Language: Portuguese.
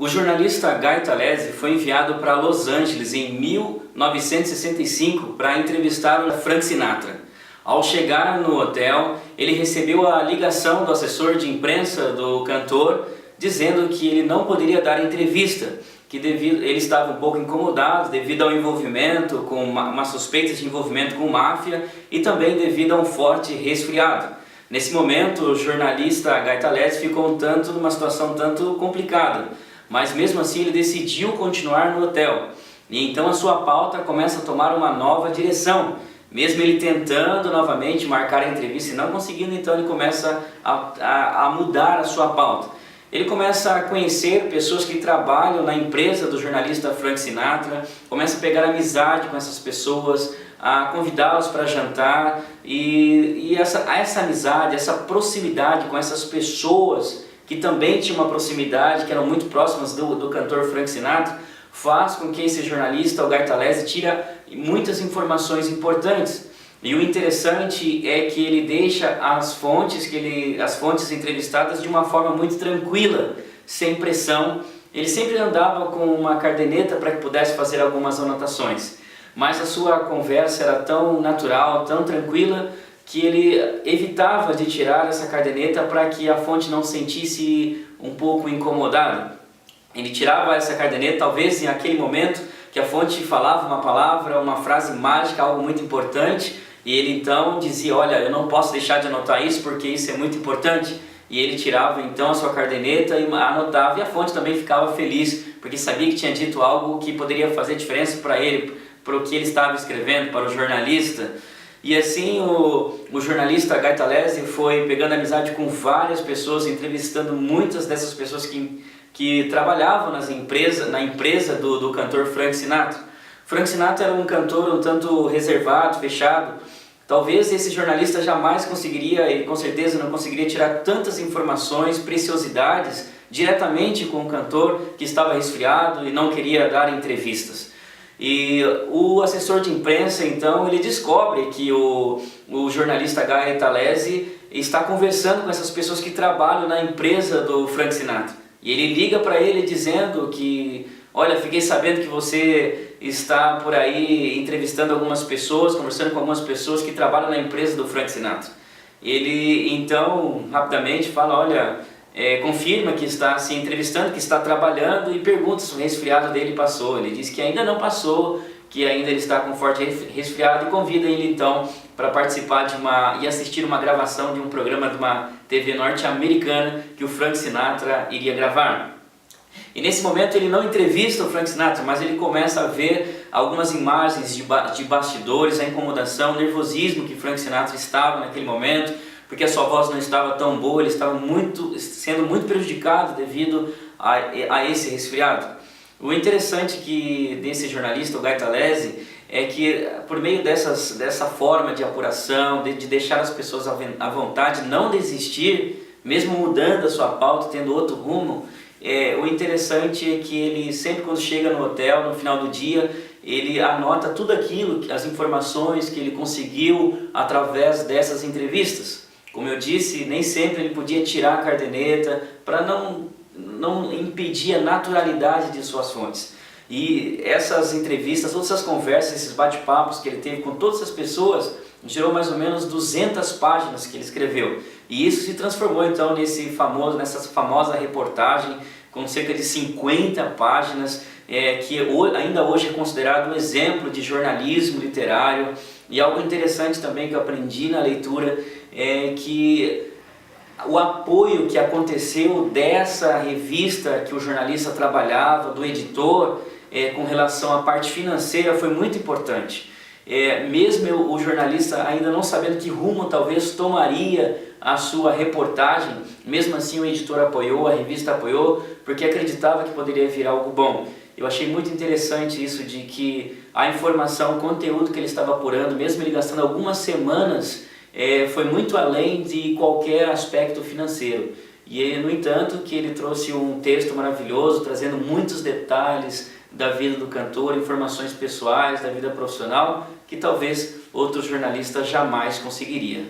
O jornalista Guy Talese foi enviado para Los Angeles em 1965 para entrevistar o Frank Sinatra. Ao chegar no hotel, ele recebeu a ligação do assessor de imprensa do cantor dizendo que ele não poderia dar entrevista, que ele estava um pouco incomodado devido ao envolvimento com uma suspeita de envolvimento com máfia e também devido a um forte resfriado. Nesse momento, o jornalista Guy Talese ficou numa situação tanto complicada, mas mesmo assim ele decidiu continuar no hotel. E então a sua pauta começa a tomar uma nova direção. Mesmo ele tentando novamente marcar a entrevista e não conseguindo, então ele começa a mudar a sua pauta. Ele começa a conhecer pessoas que trabalham na empresa do jornalista Frank Sinatra, começa a pegar amizade com essas pessoas, a convidá-los para jantar e essa amizade, essa proximidade com essas pessoas que também tinham uma proximidade, que eram muito próximas do cantor Frank Sinatra, faz com que esse jornalista, o Guy Talese, tira muitas informações importantes. E o interessante é que ele deixa as fontes entrevistadas de uma forma muito tranquila, sem pressão. Ele sempre andava com uma caderneta para que pudesse fazer algumas anotações. Mas a sua conversa era tão natural, tão tranquila, que ele evitava de tirar essa caderneta para que a fonte não se sentisse um pouco incomodada. Ele tirava essa caderneta, talvez em aquele momento que a fonte falava uma palavra, uma frase mágica, algo muito importante, e ele então dizia, olha, eu não posso deixar de anotar isso porque isso é muito importante. E ele tirava então a sua caderneta e anotava, e a fonte também ficava feliz, porque sabia que tinha dito algo que poderia fazer diferença para ele, para o que ele estava escrevendo, para o jornalista. E assim o jornalista Guy Talese foi pegando amizade com várias pessoas, entrevistando muitas dessas pessoas que trabalhavam na empresa do cantor Frank Sinatra. Frank Sinatra era um cantor um tanto reservado, fechado. Talvez esse jornalista jamais conseguiria, e com certeza não conseguiria tirar tantas informações, preciosidades, diretamente com o cantor que estava resfriado e não queria dar entrevistas. E o assessor de imprensa, então, ele descobre que o jornalista Guy Talese está conversando com essas pessoas que trabalham na empresa do Frank Sinatra. E ele liga para ele dizendo que, olha, fiquei sabendo que você está por aí entrevistando algumas pessoas, conversando com algumas pessoas que trabalham na empresa do Frank Sinatra. Ele então rapidamente fala, olha, confirma que está se entrevistando, que está trabalhando, e pergunta se o resfriado dele passou. Ele diz que ainda não passou, que ainda ele está com forte resfriado, e convida ele então para participar e assistir uma gravação de um programa de uma TV norte-americana que o Frank Sinatra iria gravar. E nesse momento ele não entrevista o Frank Sinatra, mas ele começa a ver algumas imagens de bastidores, a incomodação, o nervosismo que Frank Sinatra estava naquele momento, porque a sua voz não estava tão boa, ele estava sendo muito prejudicado devido a esse resfriado. O interessante desse jornalista, o Guy Talese, é que por meio dessa forma de apuração, de deixar as pessoas à vontade, não desistir, mesmo mudando a sua pauta, tendo outro rumo, o interessante é que ele sempre, quando chega no hotel, no final do dia, ele anota tudo aquilo, as informações que ele conseguiu através dessas entrevistas. Como eu disse, nem sempre ele podia tirar a caderneta para não impedir a naturalidade de suas fontes. E essas entrevistas, todas essas conversas, esses bate-papos que ele teve com todas as pessoas, gerou mais ou menos 200 páginas que ele escreveu. E isso se transformou então nessa famosa reportagem com cerca de 50 páginas, que ainda hoje é considerado um exemplo de jornalismo literário. E algo interessante também que eu aprendi na leitura é que o apoio que aconteceu dessa revista que o jornalista trabalhava, do editor, com relação à parte financeira, foi muito importante. Mesmo o jornalista ainda não sabendo que rumo talvez tomaria a sua reportagem, mesmo assim o editor apoiou, a revista apoiou, porque acreditava que poderia vir algo bom. Eu achei muito interessante isso de que a informação, o conteúdo que ele estava apurando, mesmo ele gastando algumas semanas, foi muito além de qualquer aspecto financeiro. E no entanto que ele trouxe um texto maravilhoso, trazendo muitos detalhes da vida do cantor, informações pessoais, da vida profissional, que talvez outro jornalista jamais conseguiria.